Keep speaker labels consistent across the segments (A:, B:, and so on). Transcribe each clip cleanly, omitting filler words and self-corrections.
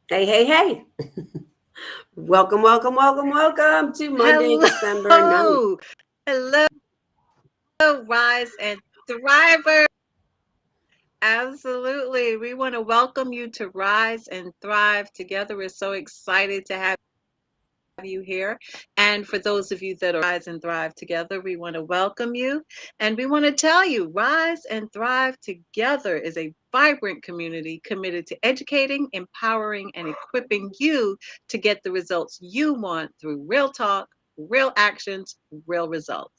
A: Hey, hey, hey. Welcome, welcome, welcome, welcome to Monday, December 9th.
B: Hello, hello, Rise and Thrivers. Absolutely. We want to welcome you to Rise and Thrive Together. We're so excited to have you here. And for those of you that are Rise and Thrive Together, we want to welcome you. And we want to tell you Rise and Thrive Together is a vibrant community committed to educating, empowering, and equipping you to get the results you want through real talk, real actions, real results.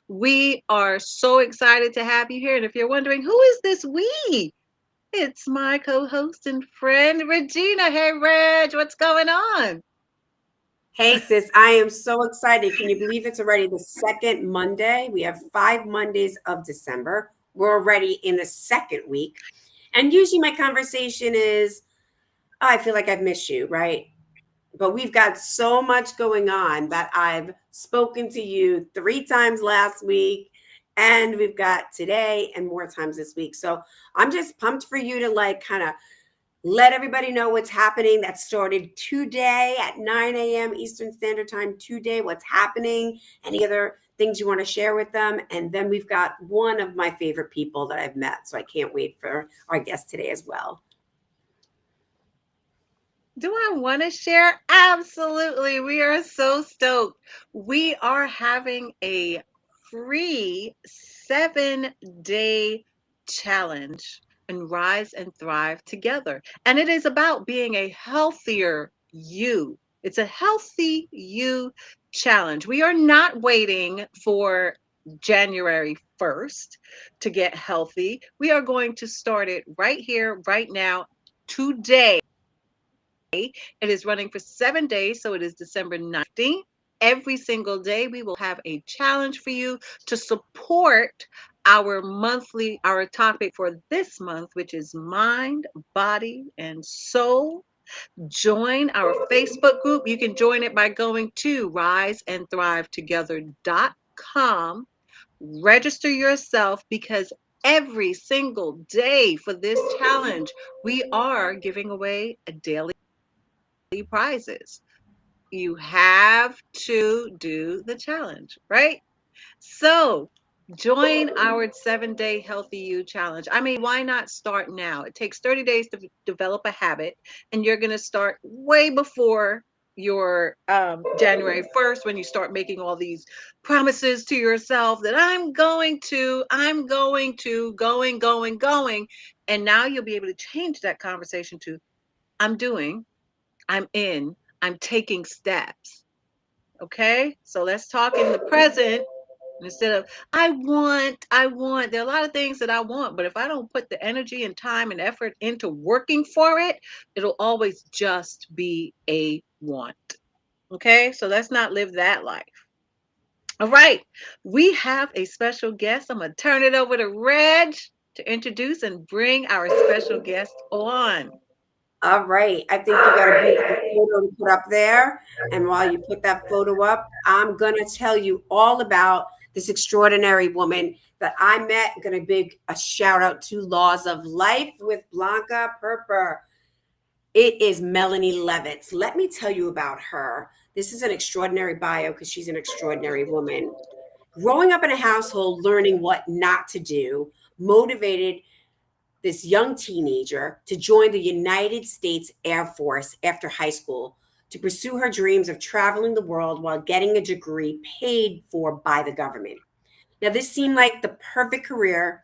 B: We are so excited to have you here. And if you're wondering, who is this we? It's my co host and friend, Regina. Hey, Reg, what's going on?
A: Hey, sis, I am so excited. Can you believe it's already the second Monday? We have 5 Mondays of December. We're already in the second week. And usually my conversation is, "Oh, I feel like I've missed you, right? But we've got so much going on that I've spoken to you 3 times last week, and we've got today and more times this week. So I'm just pumped for you to like kind of let everybody know what's happening. That started today at 9 a.m. Eastern Standard Time today. What's happening? Any other things you want to share with them? And then we've got one of my favorite people that I've met. So I can't wait for our guest today as well.
B: Do I want to share? Absolutely. We are so stoked. We are having a free 7-day challenge and Rise and Thrive Together. And it is about being a healthier you. It's a healthy you challenge. We are not waiting for January 1st to get healthy. We are going to start it right here, right now, today. It is running for 7 days, so it is December 19th. Every single day, we will have a challenge for you to support our topic for this month, which is mind, body, and soul. Join our Facebook group. You can join it by going to riseandthrivetogether.com. Register yourself because every single day for this challenge, we are giving away a daily prizes. You have to do the challenge, right? So join our 7-day Healthy You challenge. I mean, why not start now? It takes 30 days to develop a habit, and you're going to start way before your January 1st when you start making all these promises to yourself that going. And now you'll be able to change that conversation to I'm doing, I'm in, I'm taking steps. Okay? So let's talk in the present instead of I want. There are a lot of things that I want, but if I don't put the energy and time and effort into working for it, it'll always just be a want. Okay? So let's not live that life. All right. We have a special guest. I'm going to turn it over to Reg to introduce and bring our special guest on.
A: All right. I think you got a beautiful photo to put up there. And while you put that photo up, I'm going to tell you all about this extraordinary woman that I met. I'm going to big a shout out to Laws of Life with Blanca Perper. It is Melanie Levitz. Let me tell you about her. This is an extraordinary bio because she's an extraordinary woman. Growing up in a household, learning what not to do, motivated this young teenager to join the United States Air Force after high school to pursue her dreams of traveling the world while getting a degree paid for by the government. Now, this seemed like the perfect career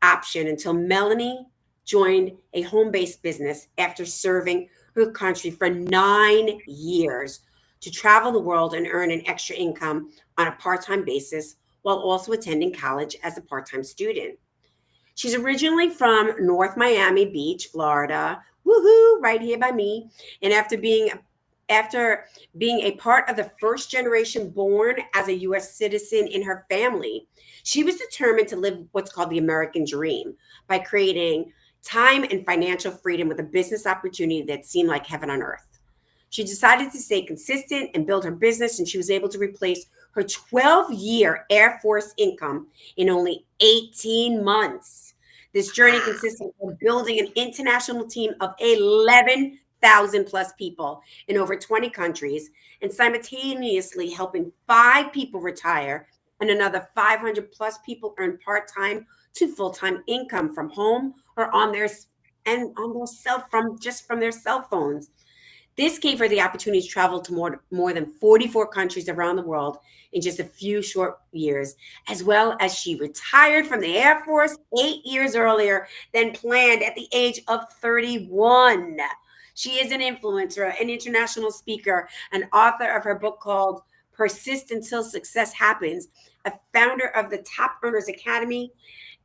A: option until Melanie joined a home based business after serving her country for 9 years to travel the world and earn an extra income on a part time basis while also attending college as a part time student. She's originally from North Miami Beach, Florida. Woohoo, right here by me. And after being a part of the first generation born as a US citizen in her family, she was determined to live what's called the American dream by creating time and financial freedom with a business opportunity that seemed like heaven on earth. She decided to stay consistent and build her business, and she was able to replace her 12-year Air Force income in only 18 months. This journey consisted of building an international team of 11 1,000 plus people in over 20 countries and simultaneously helping 5 people retire and another 500 plus people earn part-time to full-time income from home or on their and on their cell from their cell phones. This gave her the opportunity to travel to more than 44 countries around the world in just a few short years, as well as she retired from the Air Force 8 years earlier than planned at the age of 31. She is an influencer, an international speaker, an author of her book called Persist Until Success Happens, a founder of the Top Earners Academy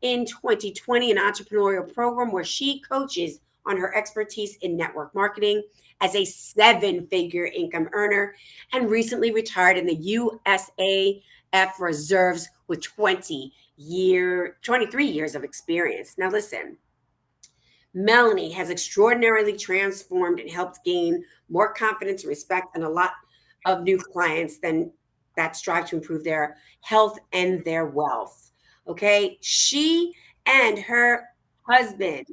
A: in 2020, an entrepreneurial program where she coaches on her expertise in network marketing as a 7-figure income earner and recently retired in the USAF Reserves with 23 years of experience. Now listen, Melanie has extraordinarily transformed and helped gain more confidence and respect and a lot of new clients than that strive to improve their health and their wealth. Okay. She and her husband,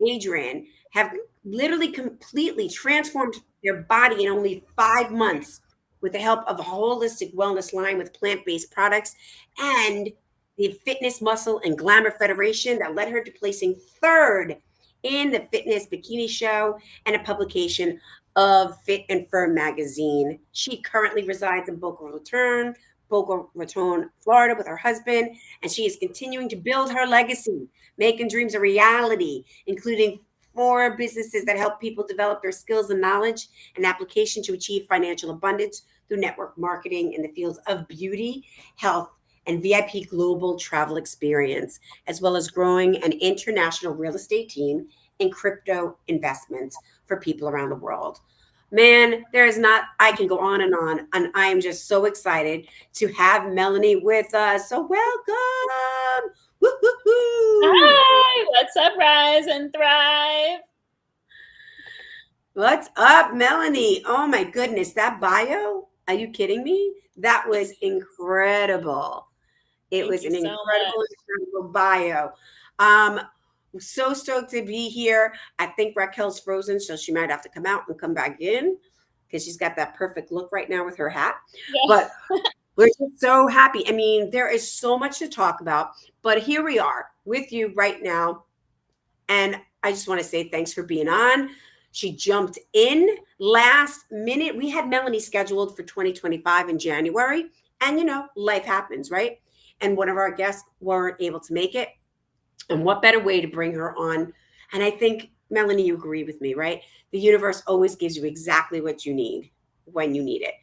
A: Adrian, have literally completely transformed their body in only 5 months with the help of a holistic wellness line with plant based products and the Fitness, Muscle, and Glamour Federation that led her to placing third in the Fitness Bikini Show and a publication of Fit and Firm magazine. She currently resides in Boca Raton, Florida, with her husband, and she is continuing to build her legacy, making dreams a reality, including 4 businesses that help people develop their skills and knowledge and application to achieve financial abundance through network marketing in the fields of beauty, health, and VIP global travel experience, as well as growing an international real estate team in crypto investments for people around the world. Man, there is not, I can go on, and I am just so excited to have Melanie with us. So, welcome. Woo-hoo-hoo.
C: Hi, what's up, Rise and Thrive?
A: What's up, Melanie? Oh my goodness, that bio? Are you kidding me? That was incredible. It
C: Thank
A: was
C: you
A: an
C: so
A: incredible,
C: much.
A: incredible bio. Um, so stoked to be here. I think Raquel's frozen, so she might have to come out and come back in because she's got that perfect look right now with her hat. But
C: Yeah.
A: we're just so happy. I mean, there is so much to talk about, but here we are with you right now. And I just want to say thanks for being on. She jumped in last minute. We had Melanie scheduled for 2025 in January. And, life happens, right? And one of our guests weren't able to make it. And what better way to bring her on? And I think, Melanie, you agree with me, right? The universe always gives you exactly what you need when you need it.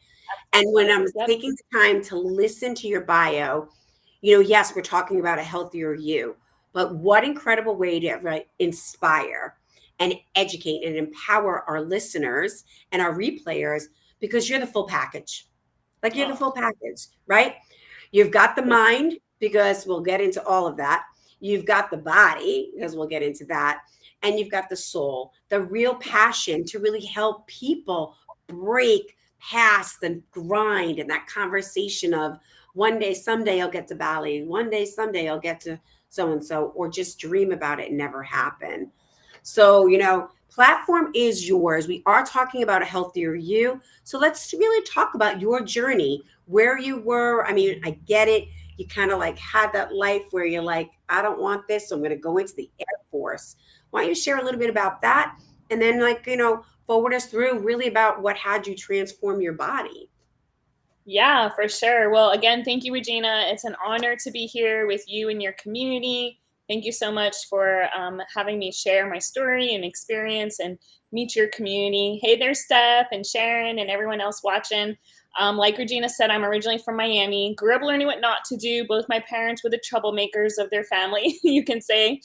A: And when I'm
C: Yep.
A: taking the time to listen to your bio, yes, we're talking about a healthier you, but what incredible way to inspire and educate and empower our listeners and our replayers because you're the full package. Like you're the
C: Oh,
A: full package, right? You've got the mind because we'll get into all of that. You've got the body because we'll get into that. And you've got the soul, the real passion to really help people break past the grind and that conversation of one day, someday I'll get to Bali. One day, someday I'll get to so and so, or just dream about it and never happen. So, platform is yours. We are talking about a healthier you. So let's really talk about your journey, where you were. I mean, I get it. You kind of like had that life where you're like, I don't want this. So I'm going to go into the Air Force. Why don't you share a little bit about that? And then, forward us through really about what had you transform your body.
C: yeah, for sure. Well, again, thank you, Regina. It's an honor to be here with you and your community. Thank you so much for having me share my story and experience and meet your community. Hey there, Steph and Sharon and everyone else watching. Like Regina said, I'm originally from Miami. Grew up learning what not to do. Both my parents were the troublemakers of their family, you can say.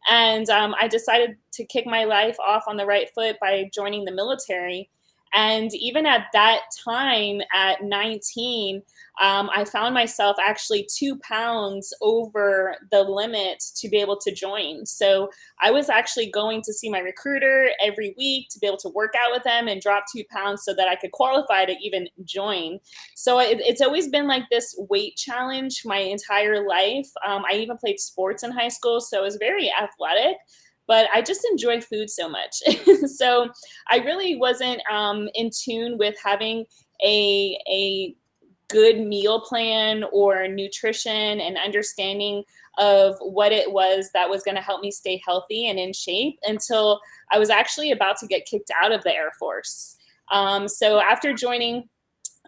C: And I decided to kick my life off on the right foot by joining the military. And even at that time, at 19, I found myself actually 2 pounds over the limit to be able to join. So I was actually going to see my recruiter every week to be able to work out with them and drop 2 pounds so that I could qualify to even join. So it's always been like this weight challenge my entire life. I even played sports in high school, so I was very athletic. but I just enjoy food so much. So I really wasn't in tune with having a good meal plan or nutrition and understanding of what it was that was going to help me stay healthy and in shape until I was actually about to get kicked out of the Air Force. So after joining,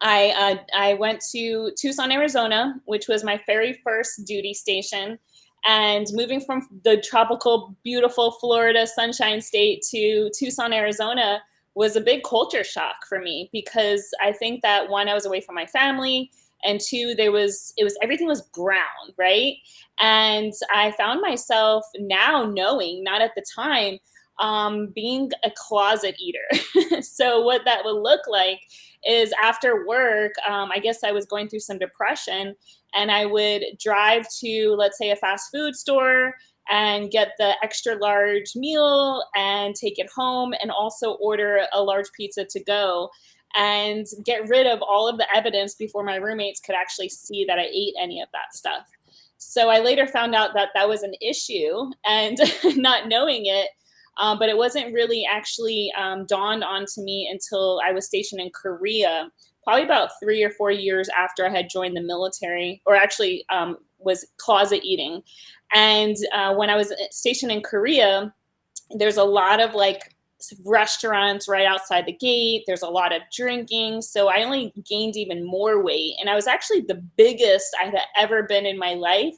C: I went to Tucson, Arizona, which was my very first duty station. And moving from the tropical, beautiful Florida Sunshine State to Tucson, Arizona was a big culture shock for me because I think that one, I was away from my family, and two, everything was brown, right? And I found myself now knowing, not at the time, being a closet eater. So what that would look like is after work, I guess I was going through some depression, and I would drive to, let's say, a fast food store and get the extra large meal and take it home, and also order a large pizza to go and get rid of all of the evidence before my roommates could actually see that I ate any of that stuff. So I later found out that that was an issue, and not knowing it, but it wasn't really actually dawned onto me until I was stationed in Korea, probably about 3 or 4 years after I had joined the military, or actually was closet eating. And when I was stationed in Korea, there's a lot of like restaurants right outside the gate. There's a lot of drinking. So I only gained even more weight. And I was actually the biggest I had ever been in my life.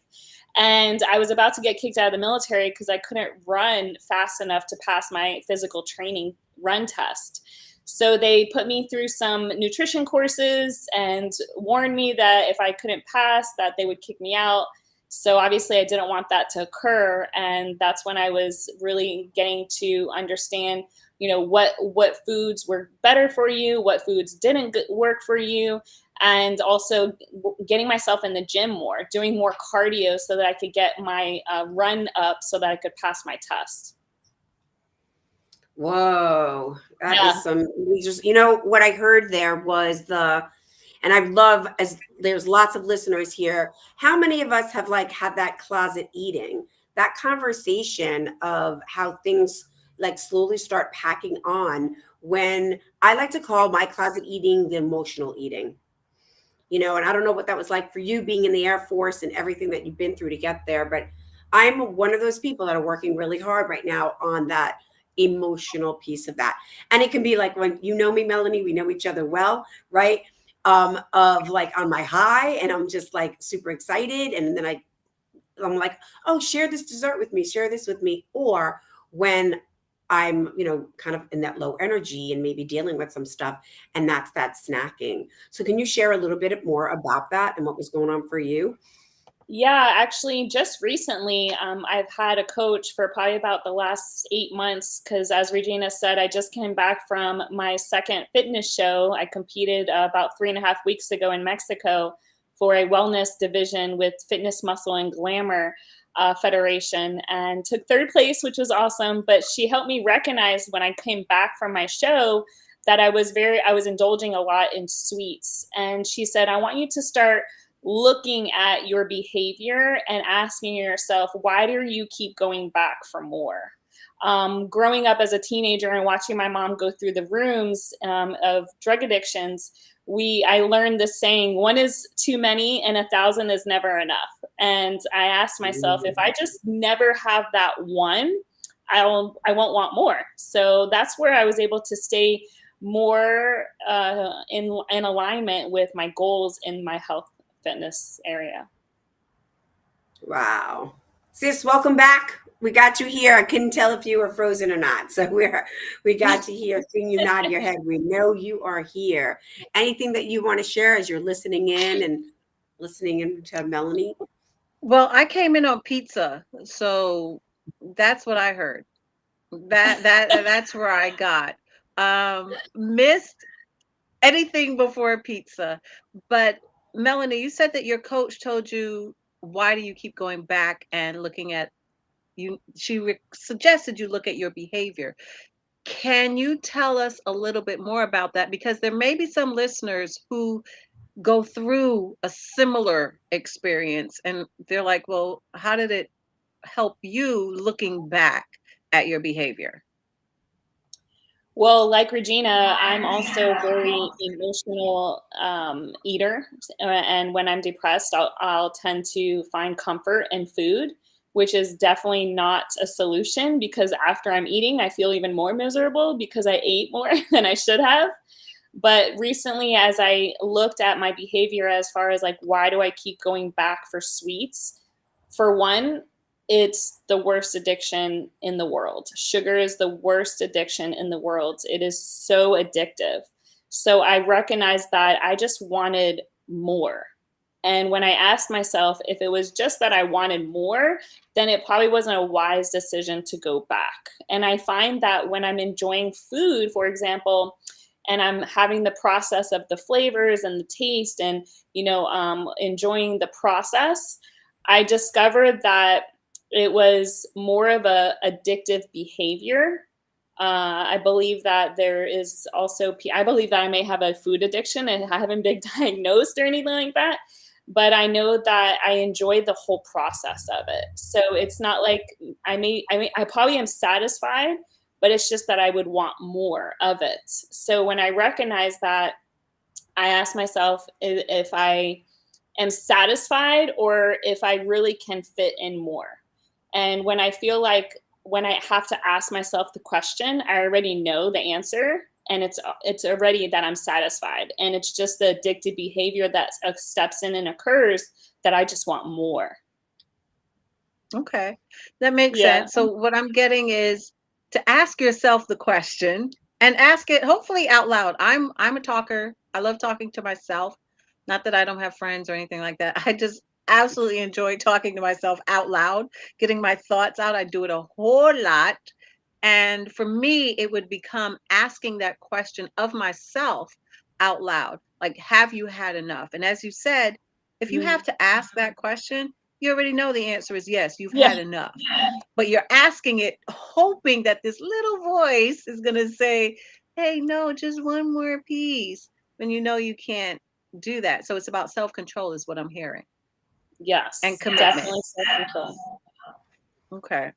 C: And I was about to get kicked out of the military because I couldn't run fast enough to pass my physical training run test. So they put me through some nutrition courses and warned me that if I couldn't pass, that they would kick me out. So obviously I didn't want that to occur. And that's when I was really getting to understand, what foods were better for you, what foods didn't work for you, and also getting myself in the gym more, doing more cardio so that I could get my run up so that I could pass my test.
A: Whoa, that
C: Yeah.
A: is some, we just, what I heard there was and I love, as there's lots of listeners here, how many of us have like had that closet eating, that conversation of how things like slowly start packing on, when I like to call my closet eating the emotional eating. And I don't know what that was like for you being in the Air Force and everything that you've been through to get there, but I'm one of those people that are working really hard right now on that emotional piece of that. And it can be like, when you know me, Melanie, we know each other well, right? Of like on my high, and I'm just like super excited, and then I'm like, oh, share this dessert with me, share this with me. Or when I'm, kind of in that low energy and maybe dealing with some stuff, and that's that snacking. So can you share a little bit more about that and what was going on for you?
C: Yeah, actually, just recently, I've had a coach for probably about the last 8 months because, as Regina said, I just came back from my second fitness show. I competed about 3.5 weeks ago in Mexico for a wellness division with Fitness, Muscle, and Glamour Federation, and took third place, which was awesome. But she helped me recognize when I came back from my show that I was indulging a lot in sweets. And she said, I want you to start looking at your behavior and asking yourself, why do you keep going back for more? Growing up as a teenager and watching my mom go through the rooms of drug addictions, I learned this saying, one is too many and 1,000 is never enough. And I asked myself, if I just never have that one, I won't want more. So that's where I was able to stay more in alignment with my goals in my health fitness area.
A: Wow. Sis, welcome back. We got you here. I couldn't tell if you were frozen or not. So we got you here, seeing you nod your head. We know you are here. Anything that you want to share as you're listening in to Melanie?
B: Well, I came in on pizza, so that's what I heard. That's where I got. Missed anything before pizza. But Melanie, you said that your coach told you, why do you keep going back and looking at you? Suggested you look at your behavior. Can you tell us a little bit more about that? Because there may be some listeners who go through a similar experience and they're like, well, how did it help you looking back? at your behavior?
C: Well, like Regina, I'm also a very emotional eater, and when I'm depressed, I'll tend to find comfort in food, which is definitely not a solution because after I'm eating, I feel even more miserable because I ate more than I should have. But recently, as I looked at my behavior as far as like, why do I keep going back for sweets? For one, it's the worst addiction in the world. Sugar is the worst addiction in the world. It is so addictive. So I recognized that I just wanted more. And when I asked myself if it was just that I wanted more, then it probably wasn't a wise decision to go back. And I find that when I'm enjoying food, for example, and I'm having the process of the flavors and the taste and, enjoying the process, I discovered that it was more of a addictive behavior. I believe that there is also, I believe that I may have a food addiction and I haven't been diagnosed or anything like that. But I know that I enjoy the whole process of it. So it's not like I probably am satisfied, but it's just that I would want more of it. So when I recognize that, I ask myself if I am satisfied or if I really can fit in more. And when I feel like when I have to ask myself the question, I already know the answer and it's already that I'm satisfied. And it's just the addictive behavior that steps in and occurs that I just want more.
B: Okay, that makes
C: Yeah.
B: sense. So what I'm getting is to ask yourself the question and ask it hopefully out loud. I'm a talker. I love talking to myself. Not that I don't have friends or anything like that. I just absolutely enjoy talking to myself out loud, getting my thoughts out. I do it a whole lot. And for me, it would become asking that question of myself out loud. Like, have you had enough? And as you said, if you have to ask that question, you already know the answer is yes, you've
C: Yeah.
B: had enough. But you're asking it hoping that this little voice is going to say, hey, no, just one more piece. When you know you can't do that. So it's about self control, is what I'm hearing,
C: Yes.
B: and commitment.
C: Definitely self-control.
B: Okay.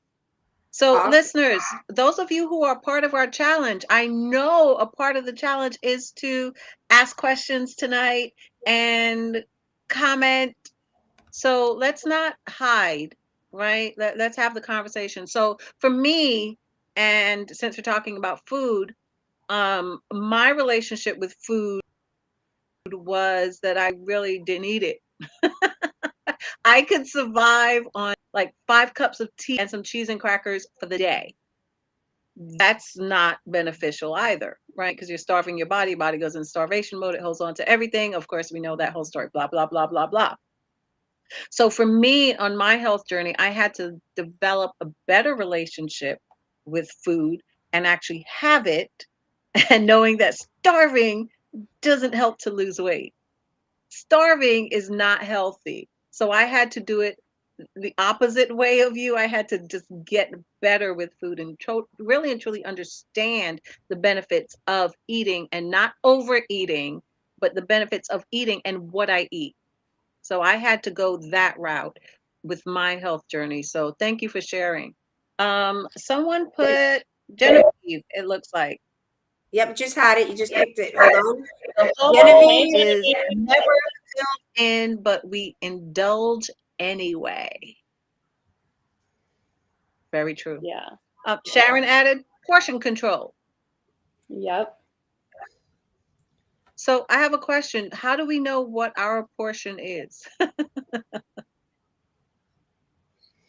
B: So,
A: Awesome.
B: listeners, those of you who are part of our challenge, I know a part of the challenge is to ask questions tonight and comment. So let's not hide, right? Let's have the conversation. So for me, and since we're talking about food, my relationship with food was that I really didn't eat it. I could survive on like 5 cups of tea and some cheese and crackers for the day. That's not beneficial either, right? Because you're starving your body goes in starvation mode, it holds on to everything. Of course, we know that whole story, blah, blah, blah, blah, blah. So for me on my health journey, I had to develop a better relationship with food and actually have it, and knowing that starving doesn't help to lose weight. Starving is not healthy. So I had to do it the opposite way of you. I had to just get better with food and really and truly understand the benefits of eating and not overeating, but the benefits of eating and what I eat. So I had to go that route with my health journey. So thank you for sharing. Someone put Genevieve, it looks like.
A: Yep, just had it. You just picked it. Hold on.
B: The hole
C: Hey,
A: Genevieve.
B: is
C: Genevieve.
B: never filled in, but we indulge anyway. Very true.
C: Yeah.
B: Sharon added portion control.
C: Yep.
B: So I have a question. How do we know what our portion is?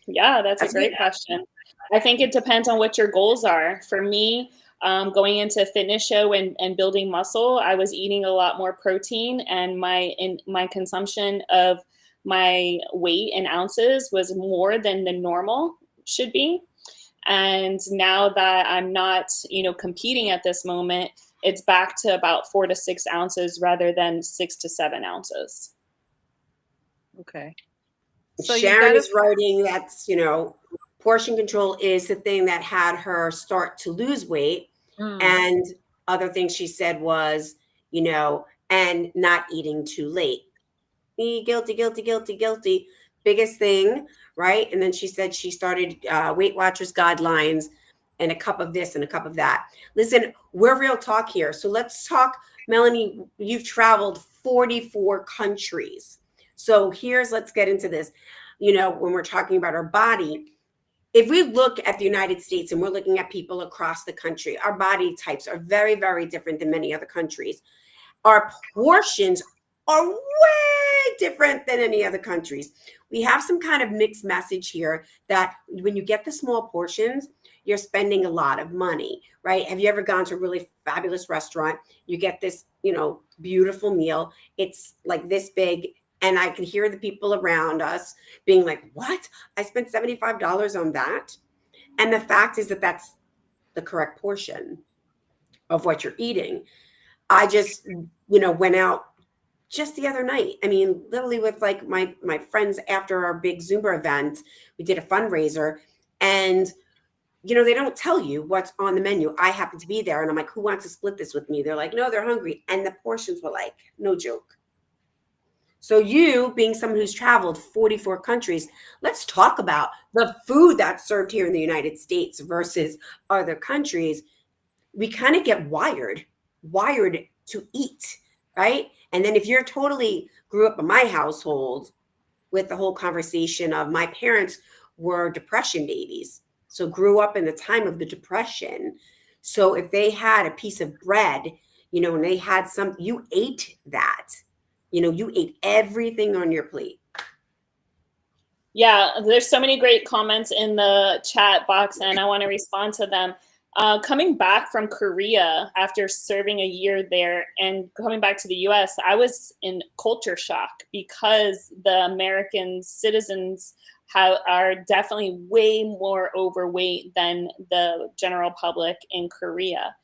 C: Yeah, that's a
A: That's good.
C: great question. I think it depends on what your goals are. For me, going into a fitness show and building muscle, I was eating a lot more protein, and my consumption of my weight in ounces was more than the normal should be. And now that I'm not, competing at this moment, it's back to about 4 to 6 ounces rather than 6 to 7 ounces.
B: Okay. So you've
A: Sharon
B: got to.
A: is writing that's, portion control is the thing that had her start to lose weight. And other things she said was, and not eating too late. Guilty, guilty, guilty, guilty. Biggest thing, right? And then she said she started Weight Watchers guidelines and a cup of this and a cup of that. Listen, we're real talk here. So let's talk, Melanie, you've traveled 44 countries. So let's get into this. You know, when we're talking about our body, if we look at the United States and we're looking at people across the country, our body types are very, very different than many other countries. Our portions are way different than any other countries. We have some kind of mixed message here that when you get the small portions, you're spending a lot of money, right? Have you ever gone to a really fabulous restaurant? You get this, beautiful meal. It's like this big. And I can hear the people around us being like, what? I spent $75 on that. And the fact is that that's the correct portion of what you're eating. I just, went out just the other night. I mean, literally with like my friends after our big Zumba event, we did a fundraiser, and they don't tell you what's on the menu. I happen to be there and I'm like, who wants to split this with me? They're like, no, they're hungry. And the portions were like, no joke. So you being someone who's traveled 44 countries, let's talk about the food that's served here in the United States versus other countries. We kind of get wired to eat, right? And then if you're totally grew up in my household with the whole conversation of my parents were depression babies. So grew up in the time of the depression. So if they had a piece of bread, and they had you ate that. You ate everything on your plate.
C: Yeah, there's so many great comments in the chat box, and I want to respond to them. Coming back from Korea after serving a year there and coming back to the US, I was in culture shock because the American citizens are definitely way more overweight than the general public in Korea.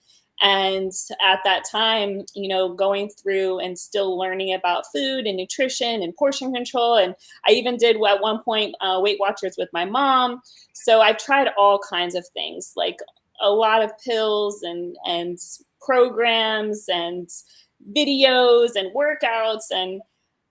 C: And at that time, going through and still learning about food and nutrition and portion control. And I even did at one point Weight Watchers with my mom. So I've tried all kinds of things, like a lot of pills and programs and videos and workouts. And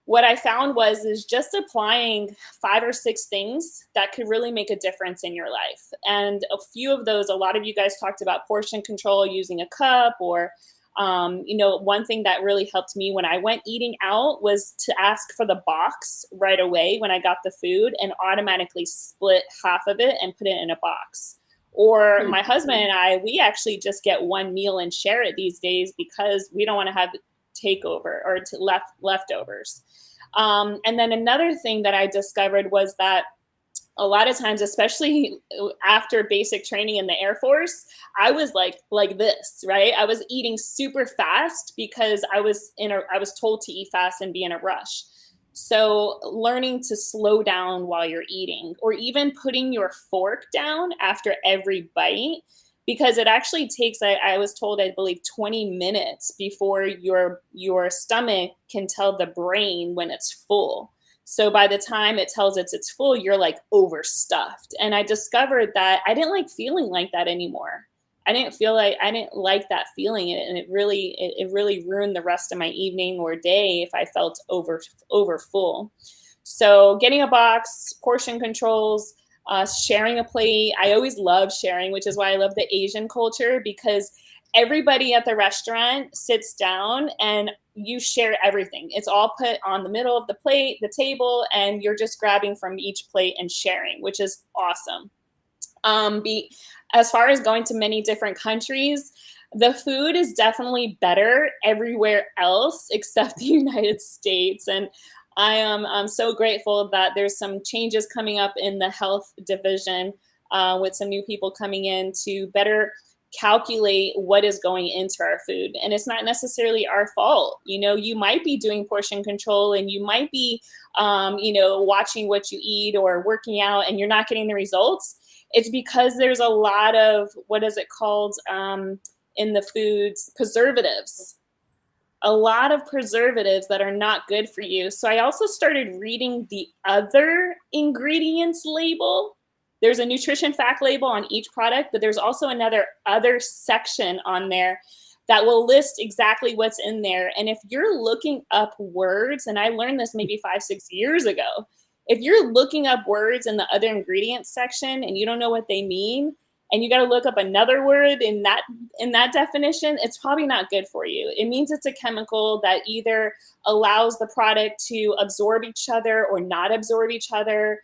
C: what I found is just applying 5 or 6 things that could really make a difference in your life. And a few of those, a lot of you guys talked about portion control using a cup, or one thing that really helped me when I went eating out was to ask for the box right away when I got the food and automatically split half of it and put it in a box. Or my husband and I, we actually just get one meal and share it these days because we don't want to have takeover or leftovers. And then another thing that I discovered was that a lot of times, especially after basic training in the Air Force, I was like this, right? I was eating super fast because I was told to eat fast and be in a rush. So learning to slow down while you're eating, or even putting your fork down after every bite, because it actually takes, I was told, I believe 20 minutes before your stomach can tell the brain when it's full. So by the time it tells it's full, you're like overstuffed. And I discovered that I didn't like feeling like that anymore. I didn't like that feeling, and it really ruined the rest of my evening or day if I felt over full. So getting a box, portion controls, sharing a plate. I always love sharing, which is why I love the Asian culture, because everybody at the restaurant sits down and you share everything. It's all put on the middle of the plate, the table, and you're just grabbing from each plate and sharing, which is awesome. As far as going to many different countries, the food is definitely better everywhere else except the United States. And I'm so grateful that there's some changes coming up in the health division with some new people coming in to better calculate what is going into our food. And it's not necessarily our fault. You might be doing portion control and you might be, watching what you eat or working out and you're not getting the results. It's because there's a lot of, what is it called in the foods? Preservatives. A lot of preservatives that are not good for you. So I also started reading the other ingredients label. There's a nutrition fact label on each product, but there's also another other section on there that will list exactly what's in there. And if you're looking up words, and I learned this maybe 5-6 years ago, if you're looking up words in the other ingredients section and you don't know what they mean, and you got to look up another word in that definition, it's probably not good for you. It means it's a chemical that either allows the product to absorb each other or not absorb each other.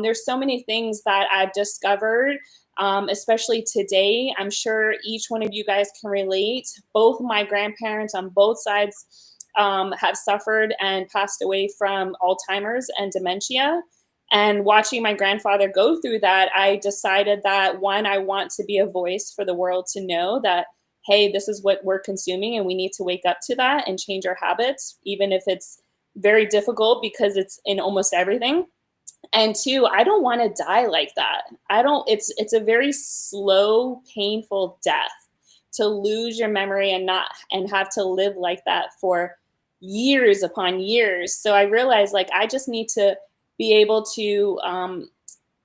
C: There's so many things that I've discovered, especially today. I'm sure each one of you guys can relate. Both my grandparents on both sides have suffered and passed away from Alzheimer's and dementia. And watching my grandfather go through that, I decided that, one, I want to be a voice for the world to know that, hey, this is what we're consuming and we need to wake up to that and change our habits, even if it's very difficult because it's in almost everything. And two, I don't want to die like that. It's a very slow, painful death to lose your memory and have to live like that for years upon years. So I realized, like, I just need to be able to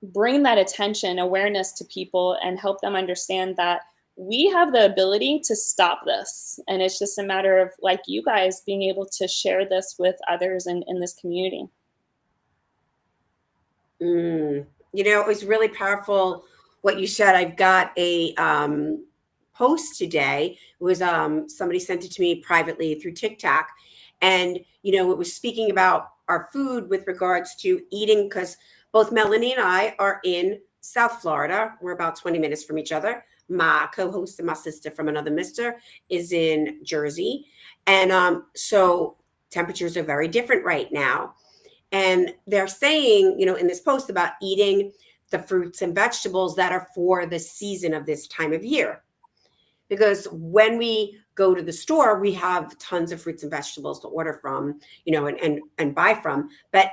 C: bring that attention, awareness to people and help them understand that we have the ability to stop this. And it's just a matter of, like, you guys being able to share this with others in this community.
A: You know, it was really powerful what you said. I've got a post today. It was somebody sent it to me privately through TikTok. And, you know, it was speaking about our food with regards to eating, because both Melanie and I are in South Florida. We're about 20 minutes from each other. My co-host and my sister from another mister is in Jersey. And so temperatures are very different right now. And they're saying, you know, in this post about eating the fruits and vegetables that are for the season of this time of year. Because when we go to the store, we have tons of fruits and vegetables to order from, you know, and buy from, but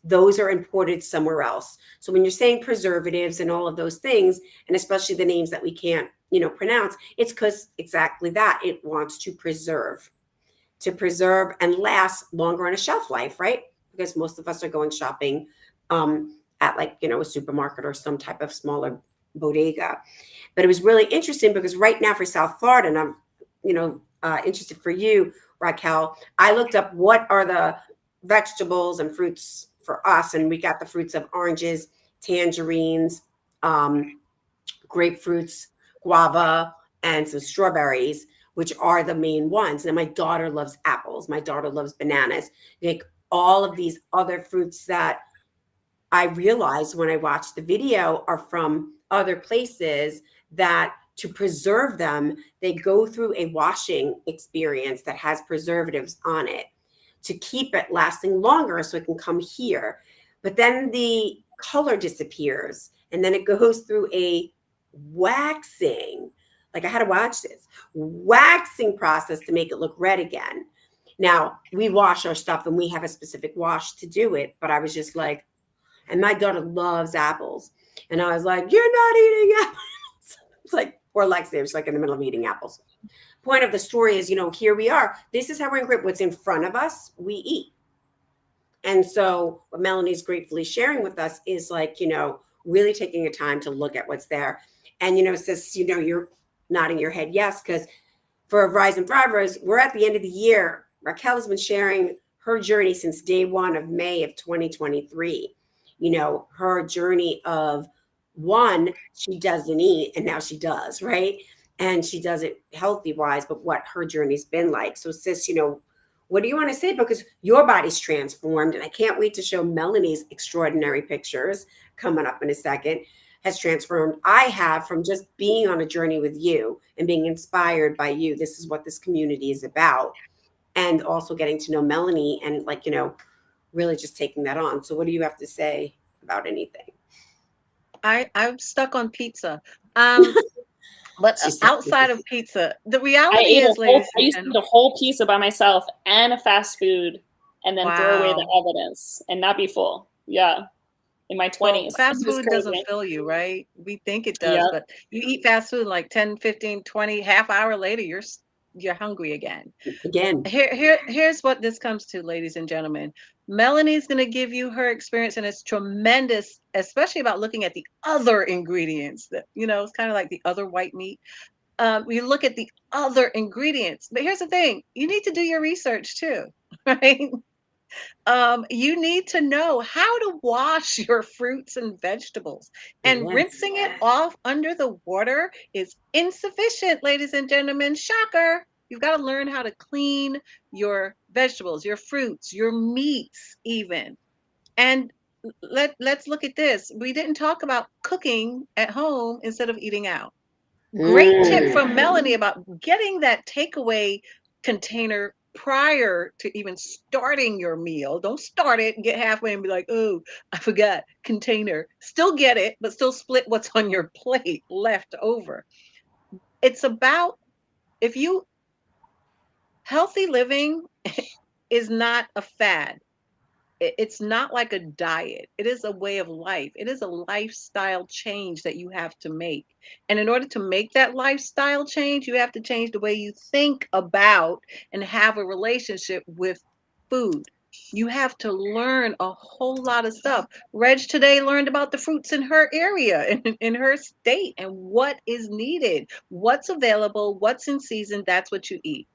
A: those are imported somewhere else. So when you're saying preservatives and all of those things, and especially the names that we can't, you know, pronounce, it's because exactly that, it wants to preserve and last longer on a shelf life, right? Because most of us are going shopping at, like, you know, a supermarket or some type of smaller bodega. But it was really interesting because right now for South Florida, and I'm, you know, interested for you, Raquel, I looked up what are the vegetables and fruits for us, and we got the fruits of oranges, tangerines, grapefruits, guava, and some strawberries, which are the main ones. And my daughter loves apples. My daughter loves bananas. Like all of these other fruits that I realized when I watched the video are from other places that to preserve them, they go through a washing experience that has preservatives on it to keep it lasting longer so it can come here. But then the color disappears and then it goes through a waxing. Like I had to watch this waxing process to make it look red again. Now we wash our stuff and we have a specific wash to do it. But I was just like, and my daughter loves apples. And I was like, you're not eating apples. It's like, poor Lexi was like in the middle of eating apples. Point of the story is, you know, here we are. This is how we're in grip. What's in front of us, we eat. And so what Melanie's gratefully sharing with us is like, you know, really taking a time to look at what's there. And, you know, sis, you know, you're nodding your head yes, because for Rise and Thrivers, we're at the end of the year. Raquel has been sharing her journey since day one of May of 2023. You know, her journey of one, she doesn't eat, and now she does, right? And she does it healthy wise, but what her journey's been like. So, sis, you know, what do you want to say? Because your body's transformed, and I can't wait to show Melanie's extraordinary pictures coming up in a second. Has transformed. I have from just being on a journey with you and being inspired by you. This is what this community is about. And also getting to know Melanie and, like, you know, really just taking that on. So what do you have to say about anything?
B: I'm stuck on pizza. But
A: She's
B: outside of pizza, the reality is, ladies
C: I
B: and
C: used to eat
B: gentlemen,
C: a whole pizza by myself and a fast food and then throw away the
B: wow.
C: evidence and not be full. Yeah. In my
B: Well,
C: 20s.
B: fast
C: It was
B: food doesn't
C: crazy.
B: fill you, right? We think it does,
C: Yeah.
B: but you eat fast food like 10, 15, 20, half hour later, you're hungry again.
A: again.
B: Here's what this comes to, ladies and gentlemen. Melanie's going to give you her experience, and it's tremendous, especially about looking at the other ingredients that, you know, it's kind of like the other white meat. You look at the other ingredients, but here's the thing: you need to do your research too, right? You need to know how to wash your fruits and vegetables. And
A: Yes.
B: rinsing it off under the water is insufficient, ladies and gentlemen. Shocker. You've got to learn how to clean your vegetables, your fruits, your meats, even. And let's look at this. We didn't talk about cooking at home instead of eating out. Great tip
A: Mm.
B: from Melanie about getting that takeaway container prior to even starting your meal. Don't start it and get halfway and be like, oh, I forgot container. Still get it, but still split what's on your plate left over. It's about, if you, healthy living is not a fad. It's not like a diet. It is a way of life. It is a lifestyle change that you have to make. And in order to make that lifestyle change, you have to change the way you think about and have a relationship with food. You have to learn a whole lot of stuff. Reg today learned about the fruits in her area, in her state, and what is needed, what's available, what's in season. That's what you eat.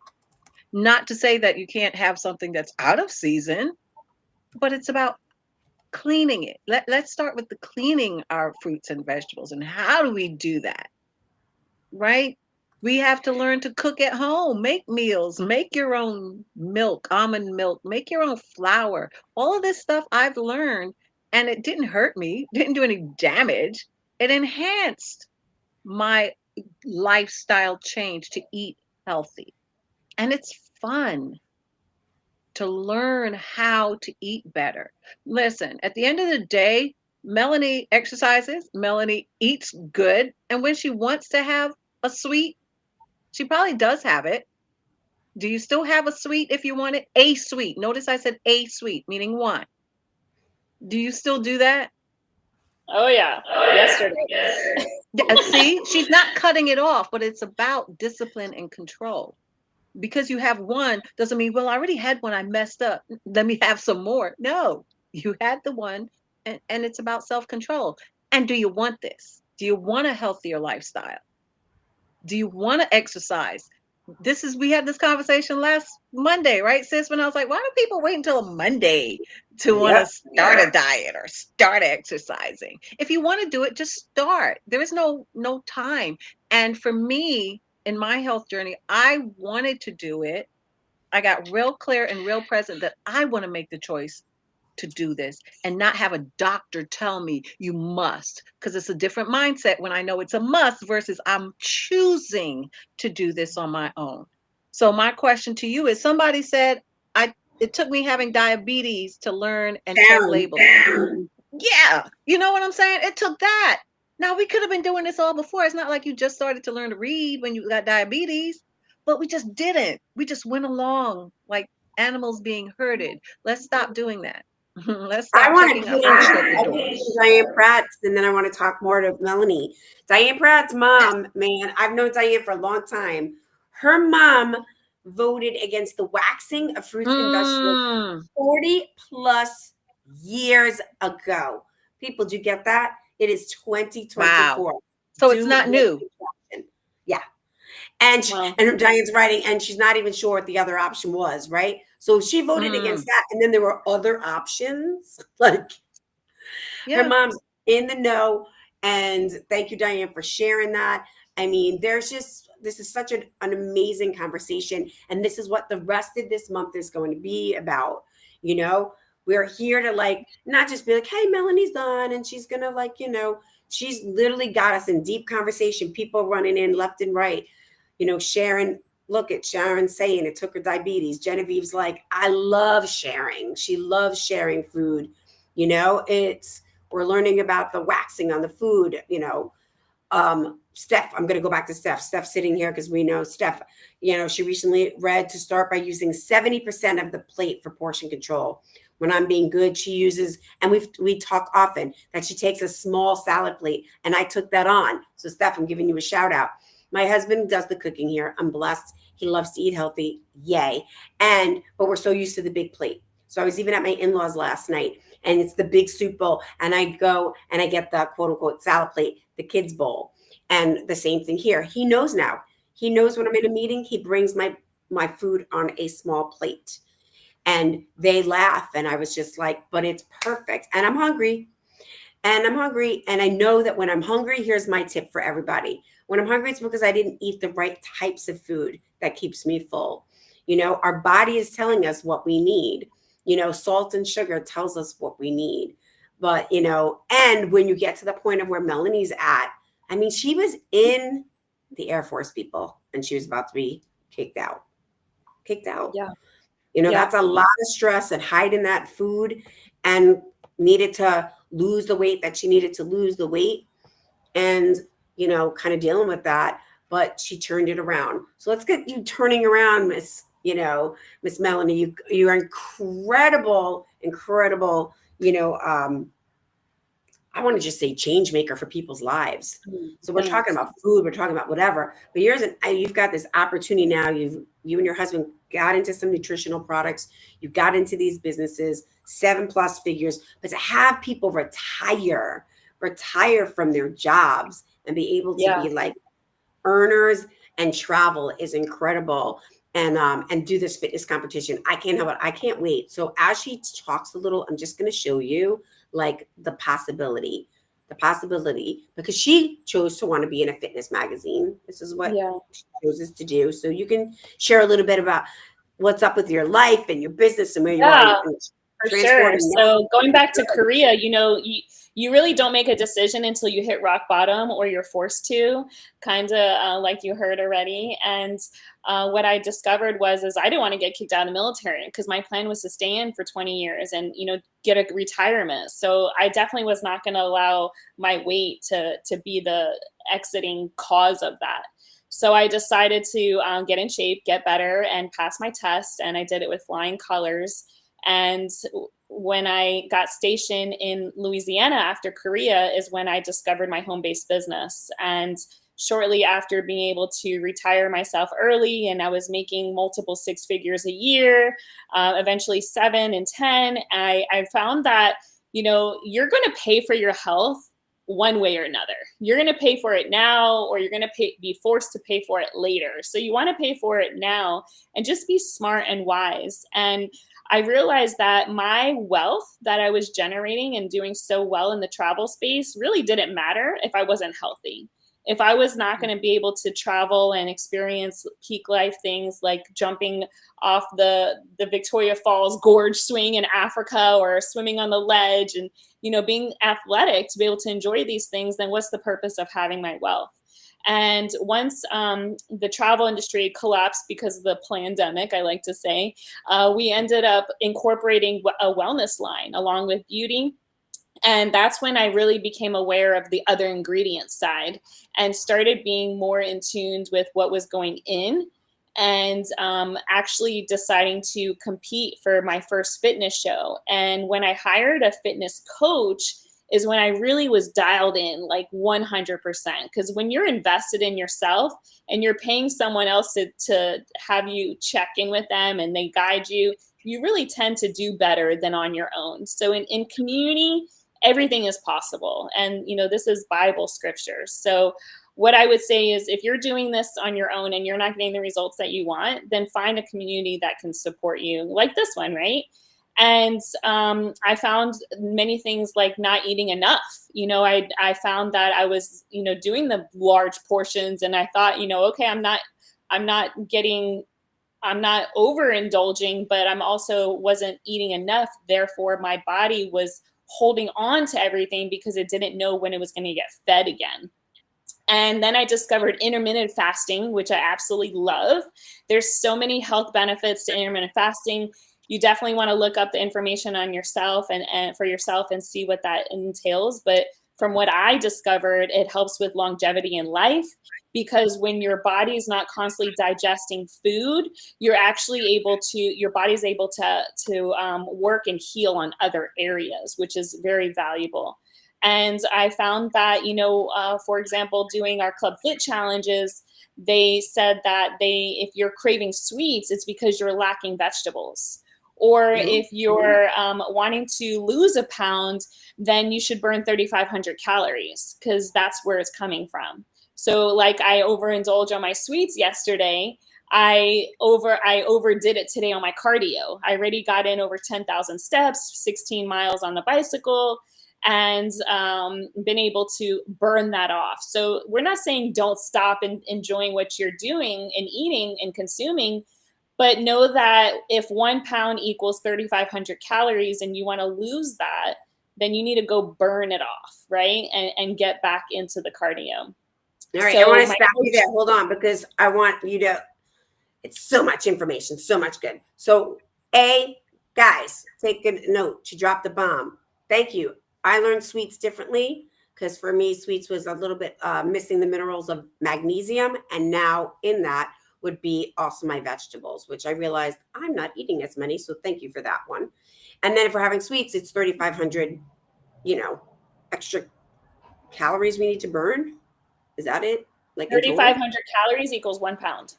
B: Not to say that you can't have something that's out of season, but it's about cleaning it. Let's start with the cleaning our fruits and vegetables. And how do we do that? Right? We have to learn to cook at home, make meals, make your own milk, almond milk, make your own flour. All of this stuff I've learned, and it didn't hurt me, didn't do any damage. It enhanced my lifestyle change to eat healthy. And it's fun to learn how to eat better. Listen, at the end of the day, Melanie exercises, Melanie eats good, and when she wants to have a sweet, she probably does have it. Do you still have a sweet if you want it? A sweet. Notice I said a sweet, meaning one. Do you still do that?
C: Oh yeah, yesterday.
B: Yeah, see, she's not cutting it off, but it's about discipline and control. Because you have one doesn't mean, well, I already had one, I messed up, let me have some more. No, you had the one, and it's about self-control. And do you want this? Do you want a healthier lifestyle? Do you want to exercise? This is, we had this conversation last Monday, right, sis? When I was like, why do people wait until a Monday to want to
A: Yep.
B: start a diet or start exercising? If you want to do it, just start. There is no time. And for me, in my health journey, I wanted to do it. I got real clear and real present that I want to make the choice to do this and not have a doctor tell me you must, because it's a different mindset when I know it's a must versus I'm choosing to do this on my own. So my question to you is, somebody said, I it took me having diabetes to learn and check
A: Sharon.
B: labels. Yeah, you know what I'm saying? It took that. Now we could have been doing this all before. It's not like you just started to learn to read when you got diabetes, but we just didn't. We just went along like animals being herded. Let's stop doing that. Let's
A: I
B: start
A: want to
B: checking our
A: put in,
B: fruits at the
A: I
B: door.
A: put in Diane Pratt's, and then I want to talk more to Melanie. Diane Pratt's mom, man, I've known Diane for a long time. Her mom voted against the waxing of fruits and vegetables
B: Mm,
A: 40 plus years ago. People, do you get that? It is
B: wow.
A: 2024.
B: So it's
A: Do
B: not
A: your
B: new.
A: reflection. Yeah. And
C: Well,
A: and Diane's writing, and she's not even sure what the other option was, right? So she voted against
B: Mm,
A: that. And then there were other options. Like, her
B: yeah.
A: mom's in the know. And thank you, Diane, for sharing that. I mean, this is such an amazing conversation. And this is what the rest of this month is going to be about. You know, we're here to, like, not just be like, hey, Melanie's on, and she's going to, like, she's literally got us in deep conversation, people running in left and right. Sharon, look at Sharon saying it took her diabetes. Genevieve's like, I love sharing. She loves sharing food. It's, we're learning about the waxing on the food. Steph, I'm going to go back to Steph. Steph sitting here because we know Steph, she recently read to start by using 70% of the plate for portion control. When I'm being good, she uses, and we talk often that she takes a small salad plate, and I took that on. So Steph, I'm giving you a shout out. My husband does the cooking here. I'm blessed. He loves to eat healthy. Yay. But we're so used to the big plate. So I was even at my in-laws last night, and it's the big soup bowl. And I go and I get the quote unquote salad plate, the kids bowl. And the same thing here. He knows now. He knows when I'm in a meeting, he brings my food on a small plate. And they laugh. And I was just like, but it's perfect. And I'm hungry. And I'm hungry. And I know that when I'm hungry, here's my tip for everybody. When I'm hungry, it's because I didn't eat the right types of food that keeps me full. Our body is telling us what we need. Salt and sugar tells us what we need. But, and when you get to the point of where Melanie's at, I mean, she was in the Air Force, people, and she was about to be kicked out. Kicked out.
C: Yeah.
A: That's a lot of stress and hiding that food, and needed to lose the weight that she needed to lose the weight, and, kind of dealing with that. But she turned it around. So let's get you turning around, Miss Melanie. You're incredible, incredible, I want to just say change maker for people's lives. So we're talking about food, we're talking about whatever, but you've got this opportunity now. You and your husband got into some nutritional products. You got into these businesses, 7+ figures, but to have people retire from their jobs and be able to be like earners and travel is incredible. And do this fitness competition. I can't help it. I can't wait. So as she talks a little, I'm just going to show you like the possibility, because she chose to want to be in a fitness magazine. This is what she chooses to do. So you can share a little bit about what's up with your life and your business and where you are.
C: For sure. So going back to Korea, you really don't make a decision until you hit rock bottom, or you're forced to, kind of like you heard already. And what I discovered is I didn't want to get kicked out of the military, because my plan was to stay in for 20 years and, get a retirement. So I definitely was not going to allow my weight to be the exiting cause of that. So I decided to get in shape, get better, and pass my test. And I did it with flying colors. And when I got stationed in Louisiana after Korea is when I discovered my home-based business. And shortly after being able to retire myself early, and I was making multiple 6 figures a year, eventually 7 and 10, I found that, you're going to pay for your health one way or another. You're going to pay for it now, or you're going to be forced to pay for it later. So you want to pay for it now and just be smart and wise. And I realized that my wealth that I was generating and doing so well in the travel space really didn't matter if I wasn't healthy. If I was not going to be able to travel and experience peak life things like jumping off the Victoria Falls gorge swing in Africa, or swimming on the ledge, and, being athletic to be able to enjoy these things, then what's the purpose of having my wealth? And once the travel industry collapsed because of the pandemic, I like to say, we ended up incorporating a wellness line along with beauty. And that's when I really became aware of the other ingredients side and started being more in tune with what was going in, and actually deciding to compete for my first fitness show. And when I hired a fitness coach is when I really was dialed in like 100%. Because when you're invested in yourself and you're paying someone else to have you check in with them and they guide you, you really tend to do better than on your own. So in community, everything is possible. And, this is Bible scriptures. So what I would say is, if you're doing this on your own and you're not getting the results that you want, then find a community that can support you, like this one, right? And I found many things like not eating enough. I found that I was, doing the large portions, and I thought, okay, I'm not overindulging, but I'm also wasn't eating enough. Therefore, my body was holding on to everything because it didn't know when it was going to get fed again. And then I discovered intermittent fasting, which I absolutely love. There's so many health benefits to intermittent fasting. You definitely want to look up the information on yourself and for yourself and see what that entails. But from what I discovered, it helps with longevity in life, because when your body is not constantly digesting food, you're actually able to, your body's able to work and heal on other areas, which is very valuable. And I found that, for example, doing our Club Fit challenges, they said that if you're craving sweets, it's because you're lacking vegetables. Or if you're wanting to lose a pound, then you should burn 3,500 calories, because that's where it's coming from. So like I overindulged on my sweets yesterday, I overdid it today on my cardio. I already got in over 10,000 steps, 16 miles on the bicycle, and been able to burn that off. So we're not saying don't stop enjoying what you're doing and eating and consuming, but know that if 1 pound equals 3,500 calories and you want to lose that, then you need to go burn it off, right? And get back into the cardio.
A: All right, I
C: So
A: want to
C: my
A: stop you
C: coach,
A: there. Hold on, because I want you to, it's so much information, so much good. So, guys, take a note. She dropped the bomb. Thank you. I learned sweets differently because for me, sweets was a little bit missing the minerals of magnesium. And now in that would be also my vegetables, which I realized I'm not eating as many. So thank you for that one. And then if we're having sweets, it's 3,500, extra calories we need to burn. Is that it? Like in total?
C: 3,500 calories equals 1 pound.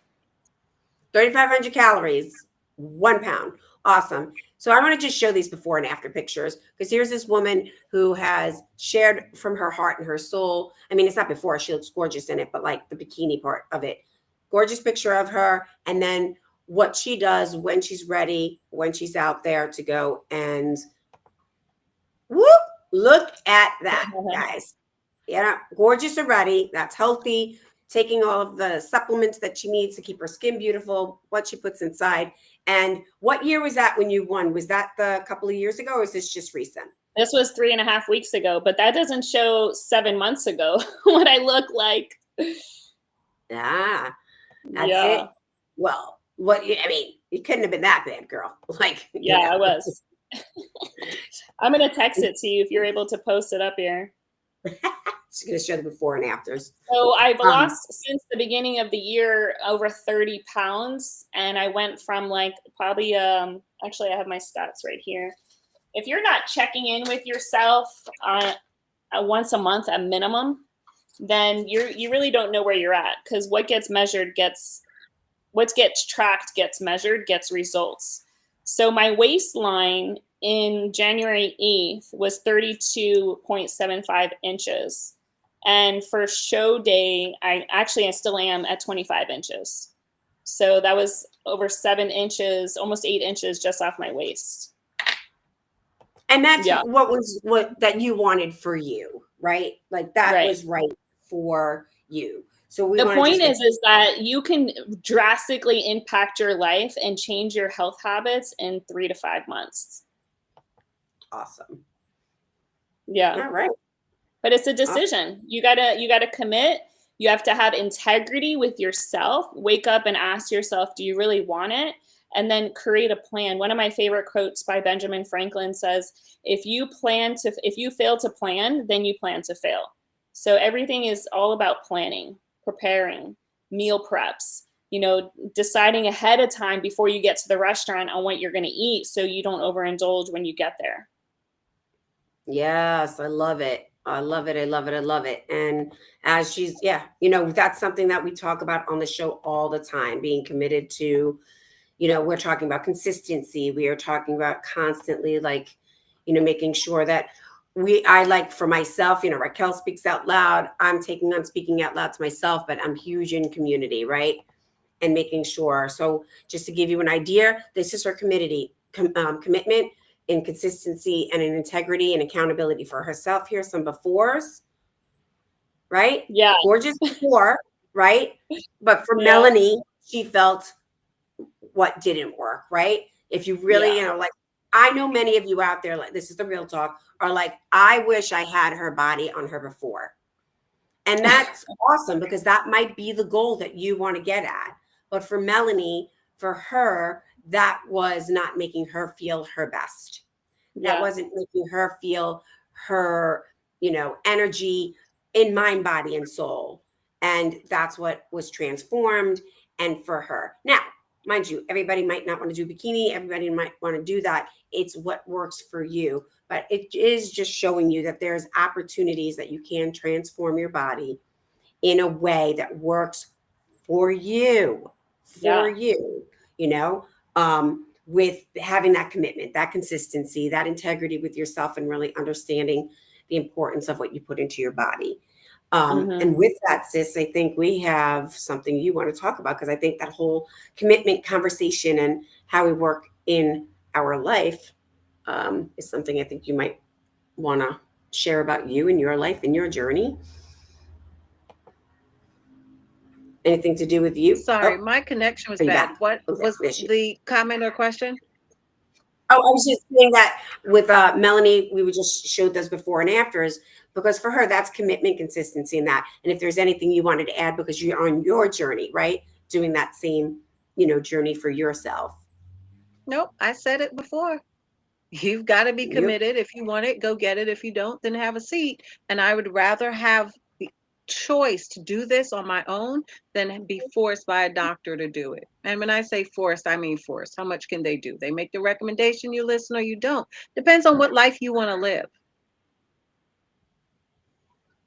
A: 3,500 calories, 1 pound. Awesome. So I want to just show these before and after pictures because here's this woman who has shared from her heart and her soul. I mean, it's not before, she looks gorgeous in it, but like the bikini part of it. Gorgeous picture of her. And then what she does when she's ready, when she's out there to go and whoop, look at that, guys. Yeah, gorgeous already. That's healthy. Taking all of the supplements that she needs to keep her skin beautiful, what she puts inside. And what year was that when you won? Was that the couple of years ago or is this just recent?
C: This was 3.5 weeks ago, but that doesn't show 7 months ago what I look like.
A: Ah, that's
C: Yeah.
A: it. Well, I mean, you couldn't have been that bad, girl. Like,
C: Yeah, I was. I'm going to text it to you if you're able to post it up here.
A: She's going to show the before and afters.
C: So I've lost since the beginning of the year over 30 pounds. And I went from like probably, actually I have my stats right here. If you're not checking in with yourself once a month at minimum, then you really don't know where you're at because what gets tracked gets measured, gets results. So my waistline in January 8th was 32.75 inches. And for show day, I still am at 25 inches. So that was over 7 inches, almost 8 inches just off my waist.
A: And that's what that you wanted for you, right? Like that was right for you. So
C: the point is that you can drastically impact your life and change your health habits in 3 to 5 months.
A: Awesome.
C: Yeah.
A: All right.
C: But it's a decision. You gotta commit. You have to have integrity with yourself. Wake up and ask yourself, do you really want it? And then create a plan. One of my favorite quotes by Benjamin Franklin says, if you fail to plan, then you plan to fail. So everything is all about planning, preparing, meal preps, deciding ahead of time before you get to the restaurant on what you're going to eat so you don't overindulge when you get there.
A: Yes, I love it. I love it. I love it. I love it. And as she's, that's something that we talk about on the show all the time, being committed to, we're talking about consistency. We are talking about constantly making sure that I like for myself, Raquel speaks out loud. I'm taking on speaking out loud to myself, but I'm huge in community, right? And making sure. So just to give you an idea, this is her commitment in consistency and in integrity and accountability for herself. Here's some befores, right?
C: Yeah.
A: Gorgeous before, right? But for Melanie, she felt what didn't work, right? If you really, I know many of you out there, like this is the real talk, are like, I wish I had her body on her before. And that's awesome because that might be the goal that you want to get at. But for Melanie, for her, that was not making her feel her best. That wasn't making her feel her, energy in mind, body, and soul. And that's what was transformed. And for her. Now, mind you, everybody might not want to do bikini. Everybody might want to do that. It's what works for you. But it is just showing you that there's opportunities that you can transform your body in a way that works for you, with having that commitment, that consistency, that integrity with yourself, and really understanding the importance of what you put into your body. And with that, sis, I think we have something you want to talk about, because I think that whole commitment conversation and how we work in our life is something I think you might want to share about you and your life and your journey. Anything to do with you?
B: Sorry,
A: Oh,
B: my connection was
A: are you
B: bad.
A: back?
B: What
A: Okay,
B: was
A: there she is.
B: the comment or question?
A: Oh, I was just saying that with Melanie, we were just showed those before and afters, because for her, that's commitment, consistency, and that. And if there's anything you wanted to add, because you're on your journey, right? Doing that same, journey for yourself.
B: Nope, I said it before. You've got to be
A: Yep.
B: committed. If you want it, go get it. If you don't, then have a seat. And I would rather have the choice to do this on my own than be forced by a doctor to do it. And when I say forced, I mean forced. How much can they do? They make the recommendation, you listen or you don't. Depends on what life you want to live.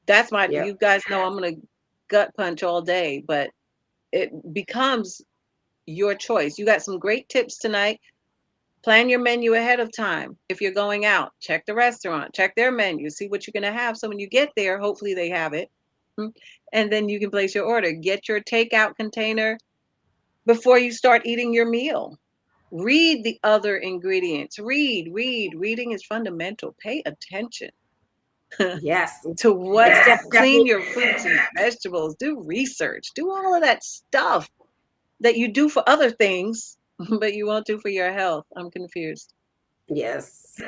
B: That's my,
A: Yep.
B: you guys know I'm going to gut punch all day, but it becomes your choice. You got some great tips tonight. Plan your menu ahead of time. If you're going out, check the restaurant, check their menu, see what you're going to have. So when you get there, hopefully they have it. And then you can place your order. Get your takeout container before you start eating your meal. Read the other ingredients. Read. Reading is fundamental. Pay attention
A: Yes.
B: to what,
A: It's
B: clean
A: definitely.
B: your fruits and vegetables, do research, do all of that stuff that you do for other things, but you won't do for your health. I'm confused.
A: Yes.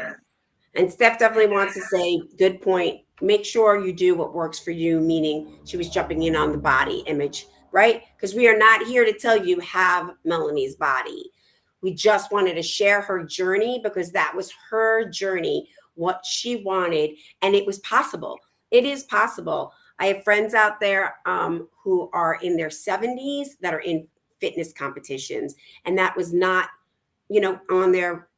A: And Steph definitely wants to say, good point. Make sure you do what works for you, meaning she was jumping in on the body image, right? Because we are not here to tell you have Melanie's body. We just wanted to share her journey, because that was her journey, what she wanted, and it was possible. It is possible. I have friends out there who are in their 70s that are in fitness competitions, and that was not on their,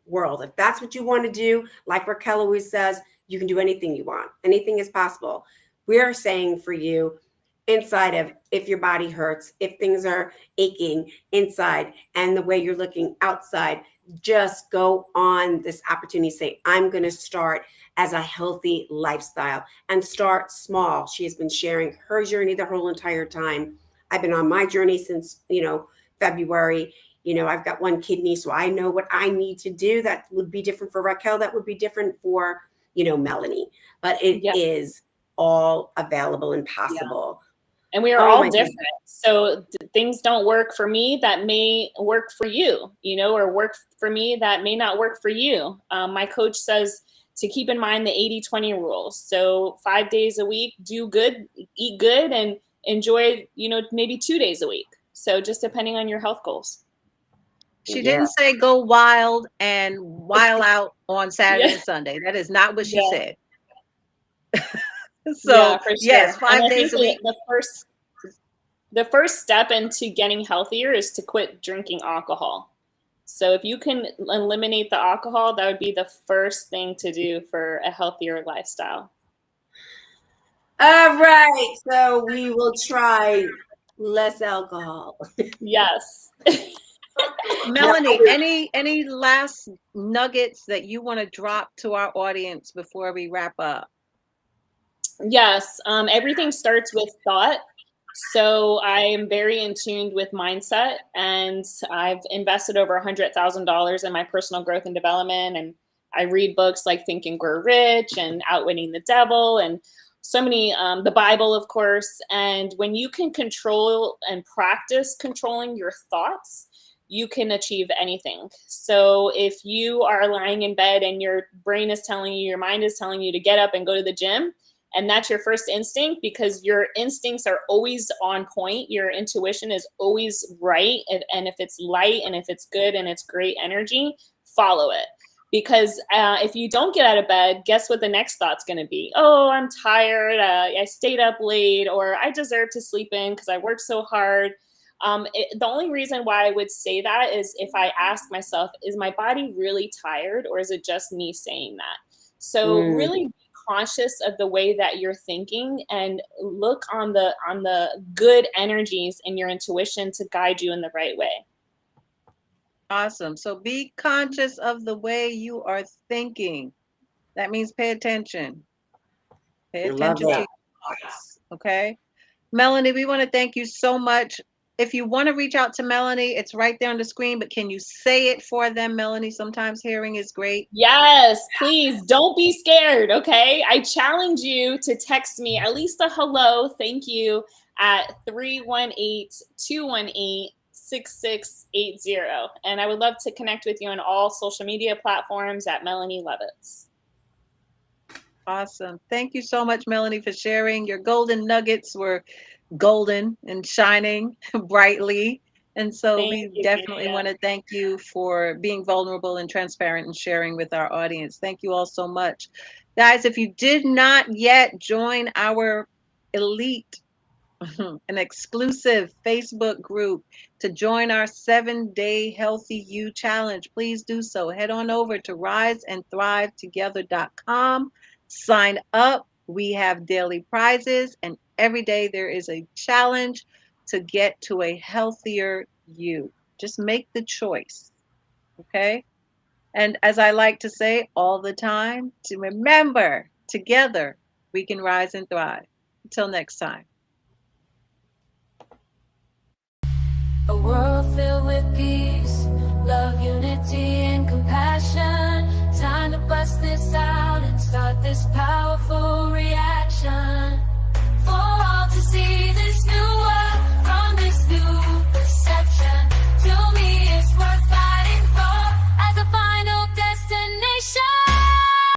A: world. If that's what you want to do, like Raquel always says, you can do anything you want. Anything is possible. We're saying for you, inside of, if your body hurts, if things are aching inside and the way you're looking outside, just go on this opportunity. Say, I'm going to start as a healthy lifestyle, and start small. She has been sharing her journey the whole entire time. I've been on my journey since, February. I've got one kidney, so I know what I need to do. That would be different for Raquel. That would be different for, Melanie. But it
C: Yeah.
A: is all available and
C: Yeah.
A: possible.
C: And we are
A: Oh
C: all
A: my
C: different.
A: goodness.
C: So things don't work for me that may work for you, or work for me that may not work for you. My coach says to keep in mind the 80-20 rule. So 5 days a week, do good, eat good, and enjoy, maybe 2 days a week. So just depending on your health goals.
B: She
A: Yeah.
B: didn't say go wild and wild out on Saturday
C: Yeah.
B: and Sunday. That is not what she
C: Yeah.
B: said.
C: Yeah,
B: So,
C: for
B: yes,
C: sure. And
B: 5
C: I think
B: days a week.
C: the first step into getting healthier is to quit drinking alcohol. So if you can eliminate the alcohol, that would be the first thing to do for a healthier lifestyle.
A: All right. So we will try less alcohol.
C: Yes.
A: Now,
B: Melanie, any last nuggets that you want to drop to our audience before we wrap up?
C: Yes. Everything starts with thought. So I am very in tune with mindset, and I've invested over $100,000 in my personal growth and development. And I read books like Think and Grow Rich and Outwitting the Devil, and so many, the Bible, of course. And when you can control and practice controlling your thoughts, you can achieve anything. So if you are lying in bed and your brain is telling you, your mind is telling you to get up and go to the gym, and that's your first instinct, because your instincts are always on point. Your intuition is always right. And if it's light and if it's good and it's great energy, follow it. Because if you don't get out of bed, guess what the next thought's going to be? Oh, I'm tired. I stayed up late, or I deserve to sleep in because I worked so hard. The only reason why I would say that is if I ask myself, is my body really tired, or is it just me saying that? So really be conscious of the way that you're thinking, and look on the good energies in your intuition to guide you in the right way.
B: Awesome. So be conscious of the way you are thinking. That means pay attention. Pay
A: I love
B: attention to
A: it.
B: hearts. Okay. Melanie, we want to thank you so much. If you want to reach out to Melanie, it's right there on the screen, but can you say it for them, Melanie? Sometimes hearing is great.
C: Yes, please don't be scared, okay? I challenge you to text me at least a hello, thank you, at 318-218-6680. And I would love to connect with you on all social media platforms at Melanie Levitz.
B: Awesome. Thank you so much, Melanie, for sharing. Your golden nuggets were golden and shining brightly. And so we definitely want to thank you for being vulnerable and transparent and sharing with our audience. Thank you all so much. Guys, if you did not yet join our elite, an exclusive Facebook group to join our 7-day Healthy You Challenge, please do so. Head on over to riseandthrivetogether.com. Sign up. We have daily prizes, and every day there is a challenge to get to a healthier you. Just make the choice, okay? And as I like to say all the time, to remember, together we can rise and thrive. Until next time.
D: A world filled with peace, love, unity, and compassion. Time to bust this out and start this powerful